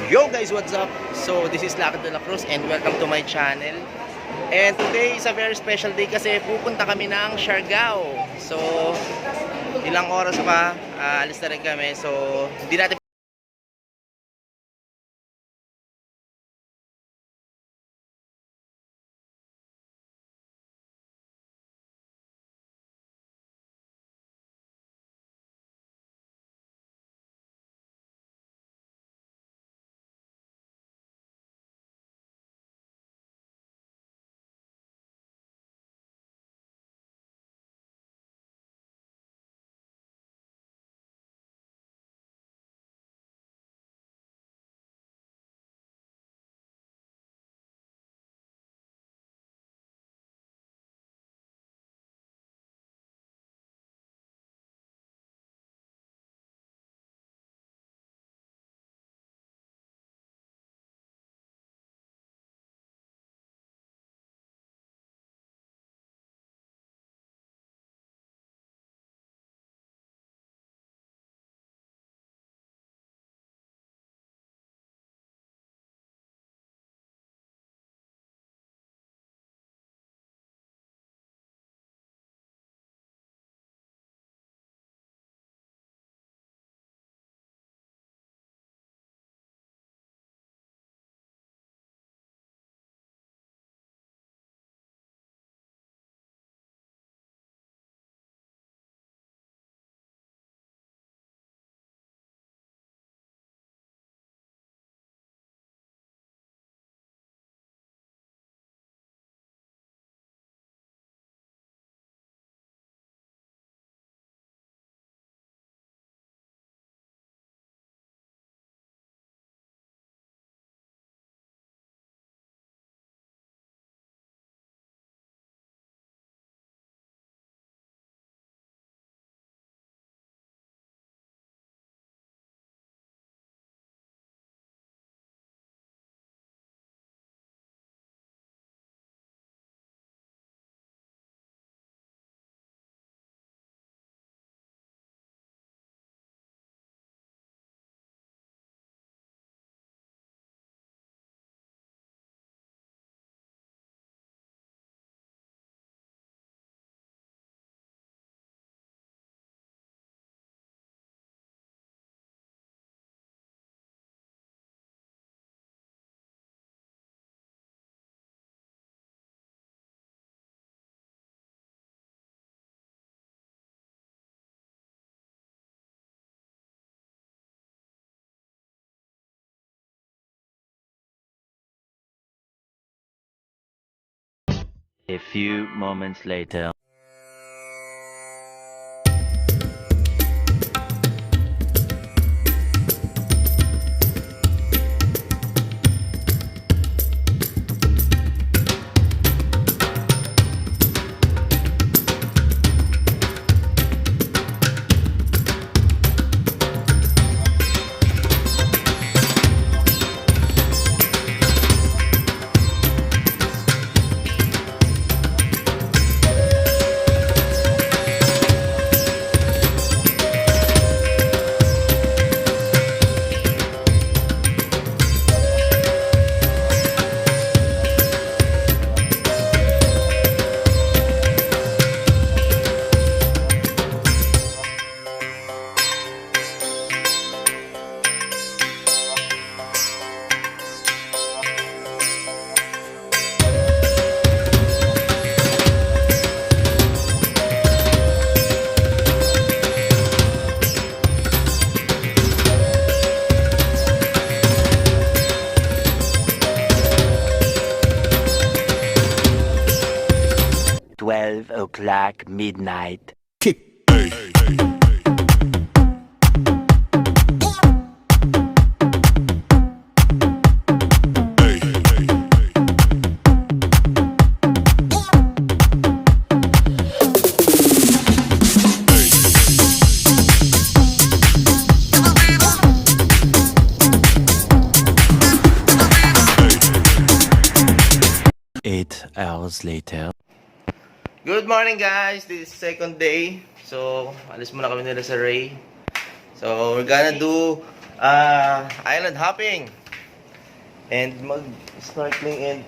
Yo guys, what's up? So this is Lakad de la Cruz and welcome to my channel. And today is a very special day kasi pupunta kami ng Siargao. So ilang oras pa, alis na rin kami. So hindi natin A few moments later. O'clock midnight. Eight hours later. Good morning guys, this is second day. So alis muna kami nila sa Ray. So we're gonna do island hopping. and mag-snorkeling and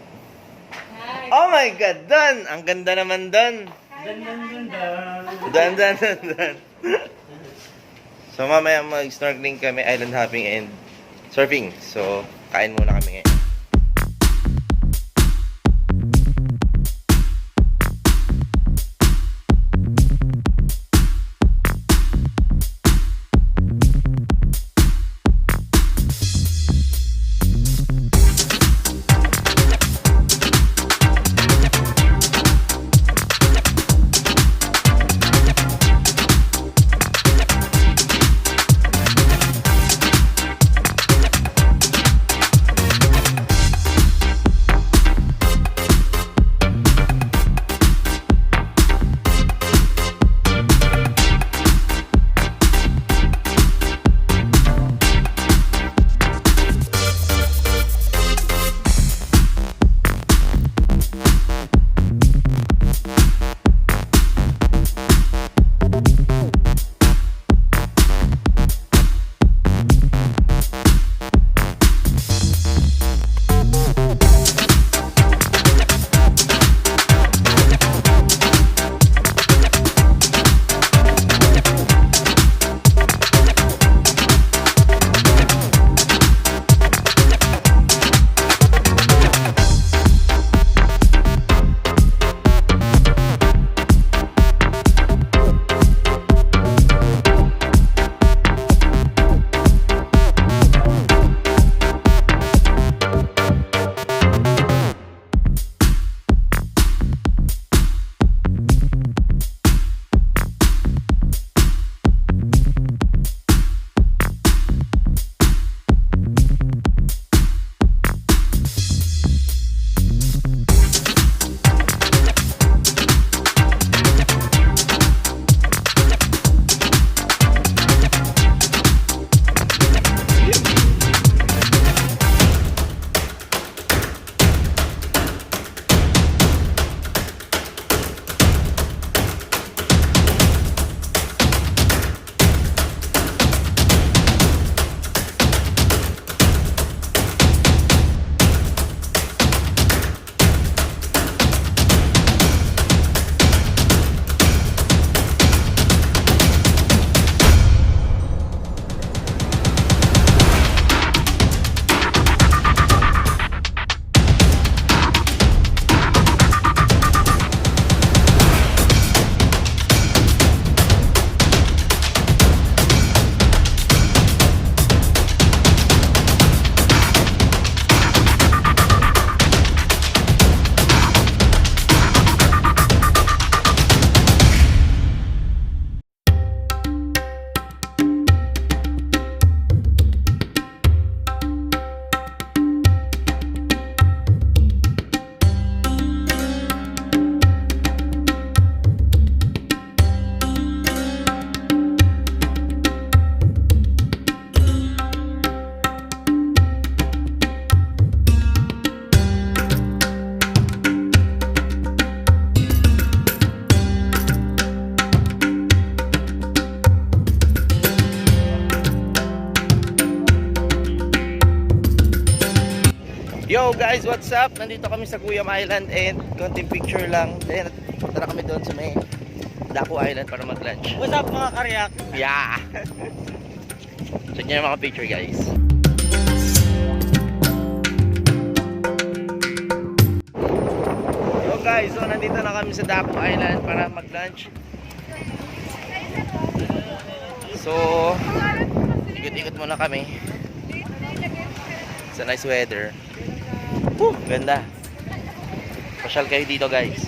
oh my God, Don! Ang ganda naman, Don! Dan. So mamaya mag-snorkeling kami, island hopping and surfing. So kain muna kami ngayon. Yo guys, what's up? Nandito kami sa Cuyam Island and konting picture lang. Then punta na kami doon sa may Daku Island para mag-lunch. What's up mga karyak? Yeah! Check nyo yung mga picture guys. Yo guys, so nandito na kami sa Daku Island para mag-lunch. So, ikot-ikot muna kami. It's a nice weather. Woo, ganda. Pasyal kayo dito guys.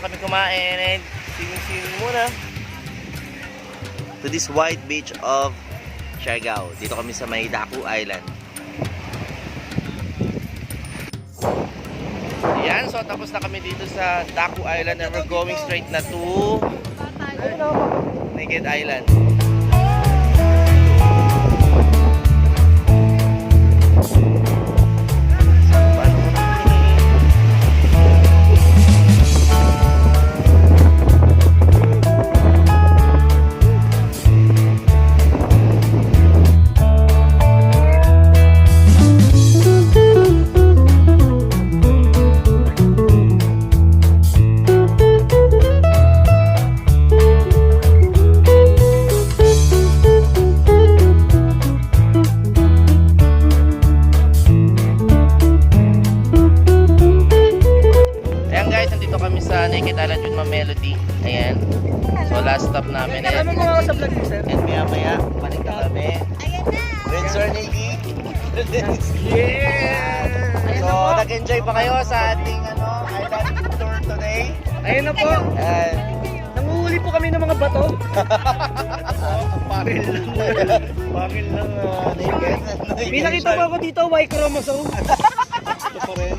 kami kumain and swimming muna to this white beach of Siargao. Dito kami sa may Daku Island. Yan, so tapos na kami dito sa Daku Island and we're going straight na to Naked Island. Naked Island with my Melody. Ayan. So last stop namin Kami and mga sa vlog ni sir. maya balik na kami. With Sir Nicky. Yeah! So nag-enjoy pa kayo sa ating island tour today? Ayun na po. And Nanguhuli po kami ng mga bato. Pangil lang. Pangil lang naked. May nakita po ako dito, Y chromosome. Ito pa rin.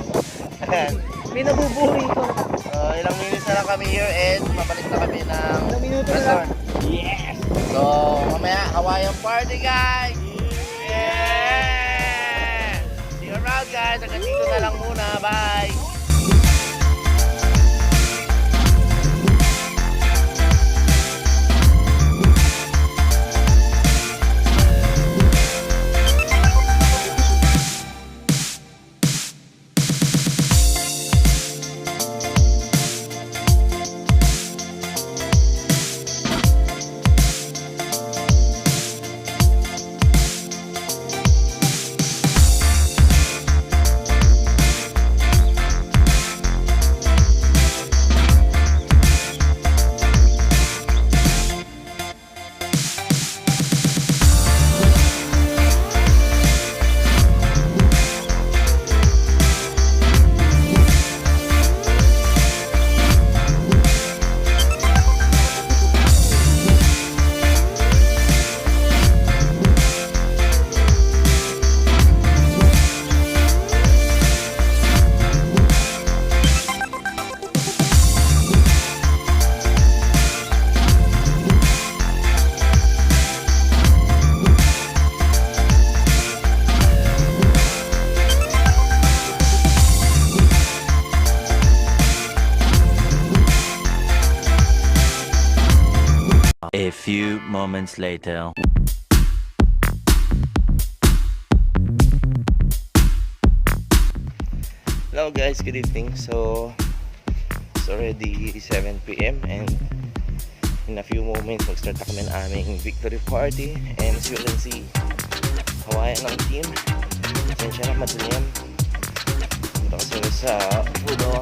Ayan. May nabubuhay ko. So ilang minutes na lang kami here and mabalik na kami ng Ilang minuto na resort. lang. Yes! So, mamaya, Hawaiian party, guys! Yeah! See you around, guys. Hanggang dito na lang muna. Bye! A few moments later. Hello guys, good evening. So, it's already 7 p.m. and in a few moments mag-start na kami ng aming victory party. And as you can see, Hawaiian ang team. Pasensya na madilim. Punta kasi sa Puno.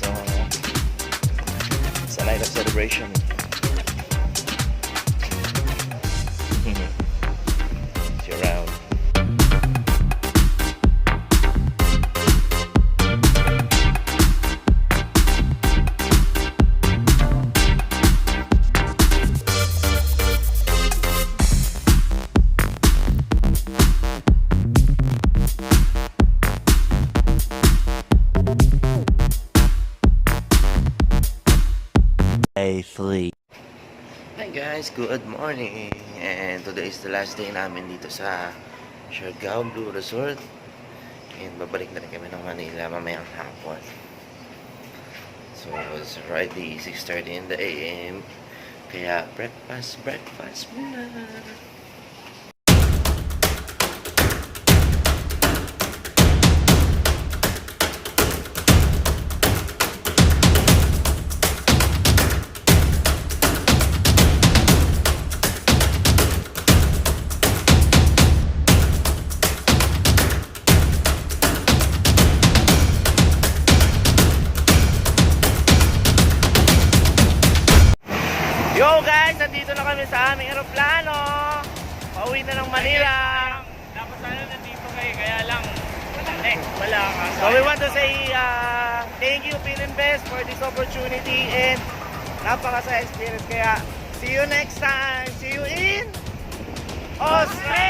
So, it's a night of celebration. See you around. A3. Hi guys, good morning. And today is the last day namin dito sa Siargao Blue Resort. And babalik na rin kami ng Manila mamayang hapon. So it's already 6:30 in the AM. Kaya breakfast muna. Yo guys, nandito na kami sa aming eroplano. Pauwi na ng Manila. Dapat sana nandito kayo, kaya lang. Wala ka. So we want to say thank you Philinvest for this opportunity and napakasaya experience. Kaya, see you next time. See you in Australia!